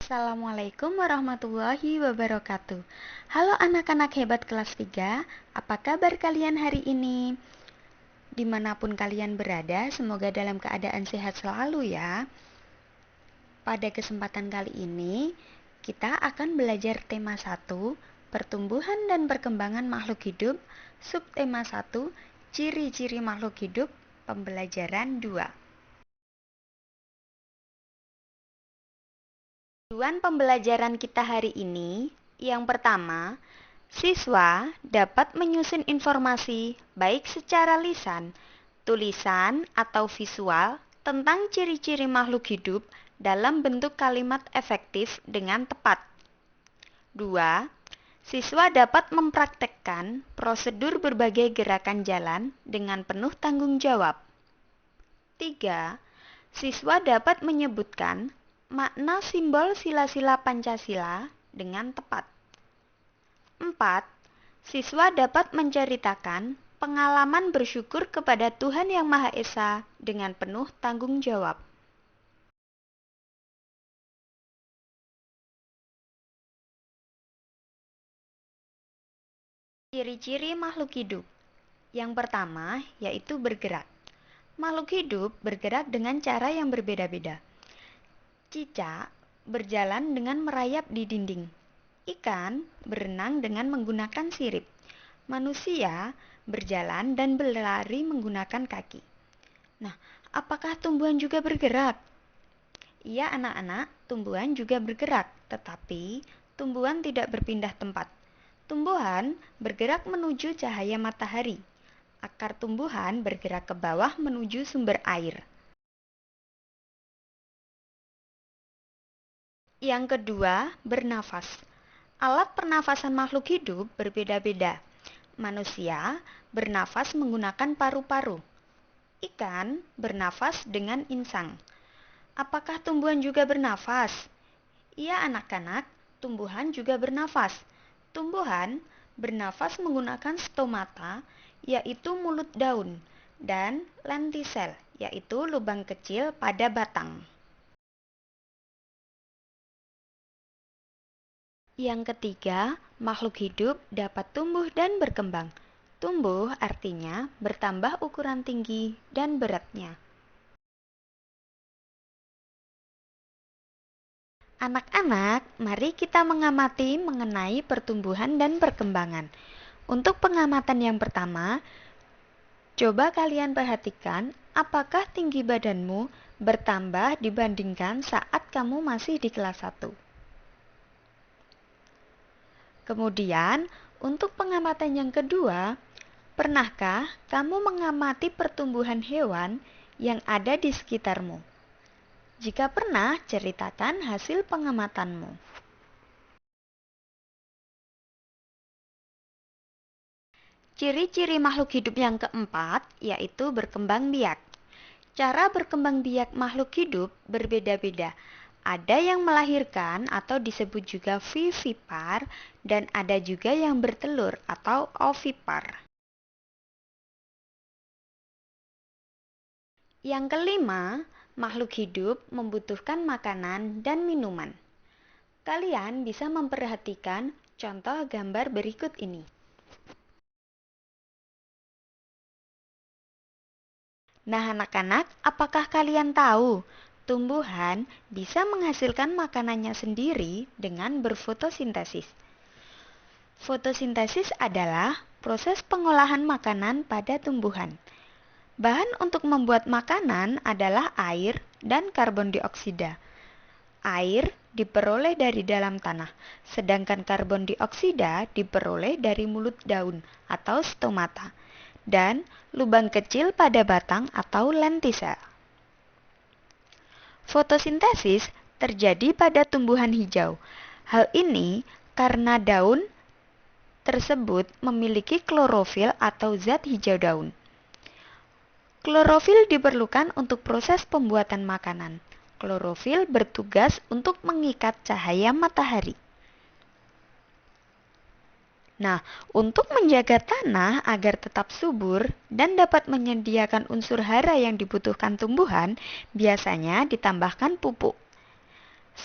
Assalamualaikum warahmatullahi wabarakatuh. Halo anak-anak hebat kelas 3, apa kabar kalian hari ini? Dimanapun kalian berada, semoga dalam keadaan sehat selalu ya. Pada kesempatan kali ini, kita akan belajar tema 1, pertumbuhan dan perkembangan makhluk hidup, subtema 1, ciri-ciri makhluk hidup, pembelajaran 2. Tujuan pembelajaran kita hari ini, yang pertama, siswa dapat menyusun informasi baik secara lisan, tulisan, atau visual tentang ciri-ciri makhluk hidup dalam bentuk kalimat efektif dengan tepat. 2. Siswa dapat mempraktekkan prosedur berbagai gerakan jalan dengan penuh tanggung jawab. 3. Siswa dapat menyebutkan makna simbol sila-sila Pancasila dengan tepat. 4. Siswa dapat menceritakan pengalaman bersyukur kepada Tuhan Yang Maha Esa dengan penuh tanggung jawab. Ciri-ciri makhluk hidup. Yang pertama yaitu bergerak. Makhluk hidup bergerak dengan cara yang berbeda-beda. Cicak berjalan dengan merayap di dinding. Ikan berenang dengan menggunakan sirip. Manusia berjalan dan berlari menggunakan kaki. Nah, apakah tumbuhan juga bergerak? Iya, anak-anak, tumbuhan juga bergerak, tetapi tumbuhan tidak berpindah tempat. Tumbuhan bergerak menuju cahaya matahari. Akar tumbuhan bergerak ke bawah menuju sumber air. Yang kedua, bernafas. Alat pernafasan makhluk hidup berbeda-beda. Manusia bernafas menggunakan paru-paru. Ikan bernafas dengan insang. Apakah tumbuhan juga bernafas? Iya, anak-anak, tumbuhan juga bernafas. Tumbuhan bernafas menggunakan stomata, yaitu mulut daun, dan lentisel, yaitu lubang kecil pada batang. Yang ketiga, makhluk hidup dapat tumbuh dan berkembang. Tumbuh artinya bertambah ukuran tinggi dan beratnya. Anak-anak, mari kita mengamati mengenai pertumbuhan dan perkembangan. Untuk pengamatan yang pertama, coba kalian perhatikan apakah tinggi badanmu bertambah dibandingkan saat kamu masih di kelas 1. Kemudian, untuk pengamatan yang kedua, pernahkah kamu mengamati pertumbuhan hewan yang ada di sekitarmu? Jika pernah, ceritakan hasil pengamatanmu. Ciri-ciri makhluk hidup yang keempat yaitu berkembang biak. Cara berkembang biak makhluk hidup berbeda-beda. Ada yang melahirkan atau disebut juga vivipar dan ada juga yang bertelur atau ovipar. Yang kelima, makhluk hidup membutuhkan makanan dan minuman. Kalian bisa memperhatikan contoh gambar berikut ini. Nah, anak-anak, apakah kalian tahu tumbuhan bisa menghasilkan makanannya sendiri dengan berfotosintesis? Fotosintesis adalah proses pengolahan makanan pada tumbuhan. Bahan untuk membuat makanan adalah air dan karbon dioksida. Air diperoleh dari dalam tanah, sedangkan karbon dioksida diperoleh dari mulut daun atau stomata dan lubang kecil pada batang atau lentisel. Fotosintesis terjadi pada tumbuhan hijau. Hal ini karena daun tersebut memiliki klorofil atau zat hijau daun. Klorofil diperlukan untuk proses pembuatan makanan. Klorofil bertugas untuk mengikat cahaya matahari. Nah, untuk menjaga tanah agar tetap subur dan dapat menyediakan unsur hara yang dibutuhkan tumbuhan, biasanya ditambahkan pupuk.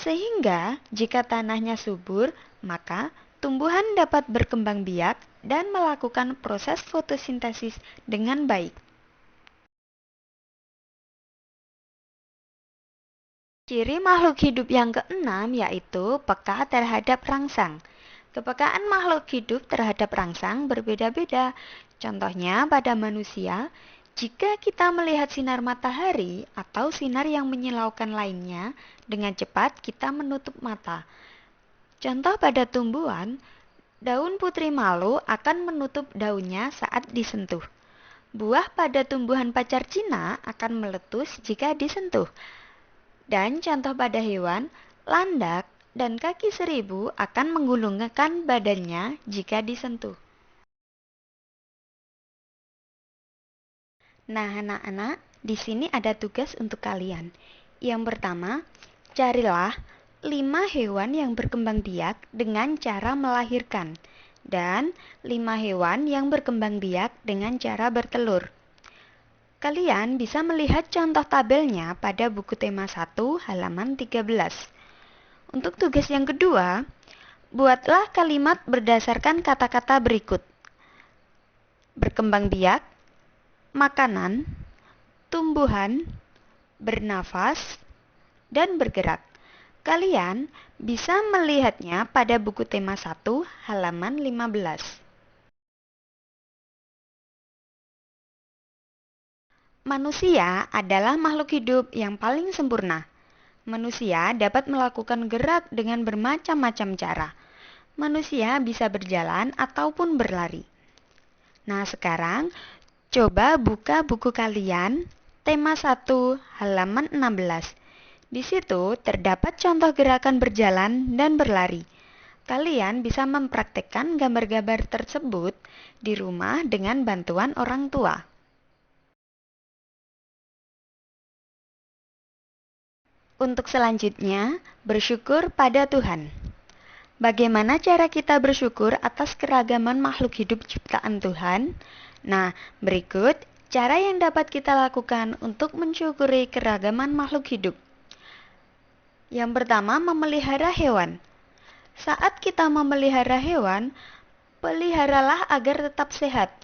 Sehingga jika tanahnya subur, maka tumbuhan dapat berkembang biak dan melakukan proses fotosintesis dengan baik. Ciri makhluk hidup yang keenam yaitu peka terhadap rangsang. Kepekaan makhluk hidup terhadap rangsang berbeda-beda. Contohnya pada manusia, jika kita melihat sinar matahari atau sinar yang menyilaukan lainnya, dengan cepat kita menutup mata. Contoh pada tumbuhan, daun putri malu akan menutup daunnya saat disentuh. Buah pada tumbuhan pacar Cina akan meletus jika disentuh. Dan contoh pada hewan, landak dan kaki seribu akan menggulungkan badannya jika disentuh. Nah, anak-anak, di sini ada tugas untuk kalian. Yang pertama, carilah 5 hewan yang berkembang biak dengan cara melahirkan dan 5 hewan yang berkembang biak dengan cara bertelur. Kalian bisa melihat contoh tabelnya pada buku tema 1 halaman 13. Untuk tugas yang kedua, buatlah kalimat berdasarkan kata-kata berikut. Berkembang biak, makanan, tumbuhan, bernafas, dan bergerak. Kalian bisa melihatnya pada buku tema 1 halaman 15. Manusia adalah makhluk hidup yang paling sempurna. Manusia dapat melakukan gerak dengan bermacam-macam cara. Manusia bisa berjalan ataupun berlari. Nah, sekarang coba buka buku kalian, tema 1, halaman 16. Di situ terdapat contoh gerakan berjalan dan berlari. Kalian bisa mempraktekkan gambar-gambar tersebut di rumah dengan bantuan orang tua. Untuk selanjutnya, bersyukur pada Tuhan. Bagaimana cara kita bersyukur atas keragaman makhluk hidup ciptaan Tuhan? Nah, berikut cara yang dapat kita lakukan untuk mensyukuri keragaman makhluk hidup. Yang pertama, memelihara hewan. Saat kita memelihara hewan, peliharalah agar tetap sehat.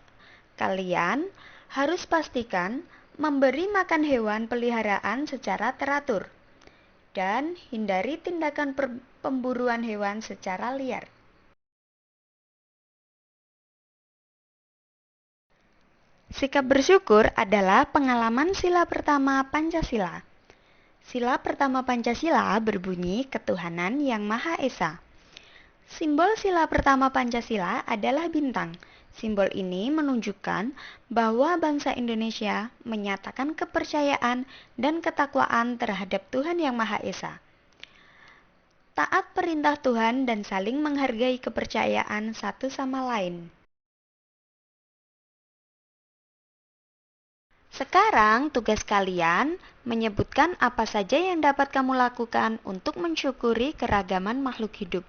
Kalian harus pastikan memberi makan hewan peliharaan secara teratur dan hindari tindakan pemburuan hewan secara liar. Sikap bersyukur adalah pengalaman sila pertama Pancasila. Sila pertama Pancasila berbunyi ketuhanan yang Maha Esa. Simbol sila pertama Pancasila adalah bintang. Simbol ini menunjukkan bahwa bangsa Indonesia menyatakan kepercayaan dan ketakwaan terhadap Tuhan yang Maha Esa. Taat perintah Tuhan dan saling menghargai kepercayaan satu sama lain. Sekarang tugas kalian menyebutkan apa saja yang dapat kamu lakukan untuk mensyukuri keragaman makhluk hidup.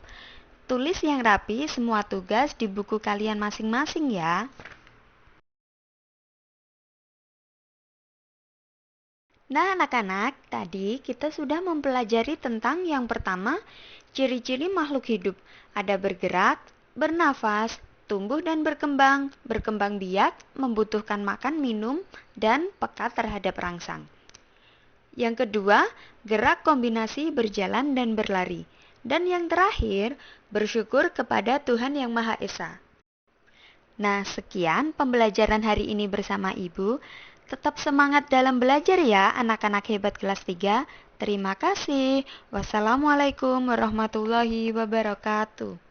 Tulis yang rapi semua tugas di buku kalian masing-masing ya. Nah, anak-anak, tadi kita sudah mempelajari tentang yang pertama, ciri-ciri makhluk hidup. Ada bergerak, bernafas, tumbuh dan berkembang biak, membutuhkan makan minum, dan peka terhadap rangsang. Yang kedua, gerak kombinasi berjalan dan berlari. Dan yang terakhir, bersyukur kepada Tuhan Yang Maha Esa. Nah, sekian pembelajaran hari ini bersama Ibu. Tetap semangat dalam belajar ya, anak-anak hebat kelas 3. Terima kasih. Wassalamualaikum warahmatullahi wabarakatuh.